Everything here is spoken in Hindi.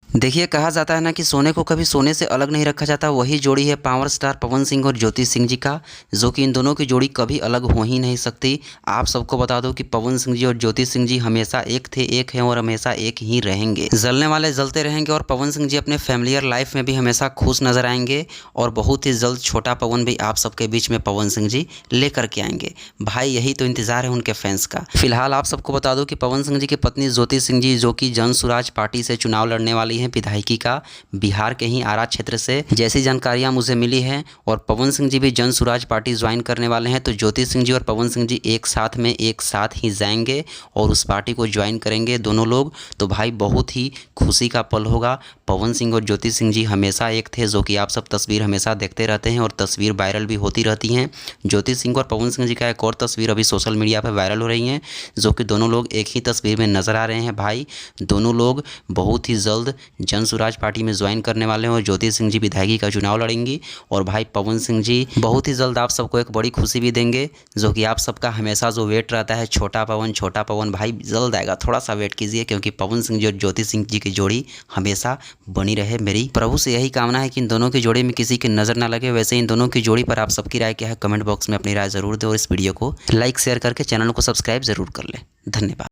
देखिए, कहा जाता है ना कि सोने को कभी सोने से अलग नहीं रखा जाता। वही जोड़ी है पावर स्टार पवन सिंह और ज्योति सिंह जी का, जो कि इन दोनों की जोड़ी कभी अलग हो ही नहीं सकती। आप सबको बता दो कि पवन सिंह जी और ज्योति सिंह जी हमेशा एक थे, एक हैं और हमेशा एक ही रहेंगे। जलने वाले जलते रहेंगे और पवन सिंह जी अपने फैमिलियर लाइफ में भी हमेशा खुश नजर आएंगे। और बहुत ही जल्द छोटा पवन भी आप सबके बीच में पवन सिंह जी लेकर के आएंगे। भाई, यही तो इंतजार है उनके फैंस का। फिलहाल आप सबको बता दो कि पवन सिंह जी की पत्नी ज्योति सिंह जी, जो कि जन सुराज पार्टी से चुनाव लड़ने वाली हैं, विधायकी का, बिहार के ही आरा क्षेत्र से, जैसी जानकारियां मुझे मिली हैं। और पवन सिंह जी भी जन सुराज पार्टी ज्वाइन करने वाले हैं। तो ज्योति सिंह जी और पवन सिंह जी एक साथ ही जाएंगे और उस पार्टी को ज्वाइन करेंगे दोनों लोग। तो भाई, बहुत ही खुशी का पल होगा। पवन सिंह और ज्योति सिंह जी हमेशा एक थे, जो कि आप सब तस्वीर हमेशा देखते रहते हैं और तस्वीर वायरल भी होती रहती हैं। ज्योति सिंह और पवन सिंह जी का एक और तस्वीर अभी सोशल मीडिया पर वायरल हो रही है, जो कि दोनों लोग एक ही तस्वीर में नजर आ रहे हैं। भाई, दोनों लोग बहुत ही जल्द जन सुराज पार्टी में ज्वाइन करने वाले हैं और ज्योति सिंह जी विधायकी का चुनाव लड़ेंगी। और भाई, पवन सिंह जी बहुत ही जल्द आप सबको एक बड़ी खुशी भी देंगे, जो कि आप सबका हमेशा जो वेट रहता है, छोटा पवन भाई जल्द आएगा। थोड़ा सा वेट कीजिए, क्योंकि पवन सिंह जी और ज्योति सिंह जी की जोड़ी हमेशा बनी रहे। मेरी प्रभु से यही कामना है कि इन दोनों की जोड़ी में किसी की नज़र ना लगे। वैसे इन दोनों की जोड़ी पर आप सबकी राय क्या है, कमेंट बॉक्स में अपनी राय ज़रूर दें और इस वीडियो को लाइक शेयर करके चैनल को सब्सक्राइब ज़रूर कर लें। धन्यवाद।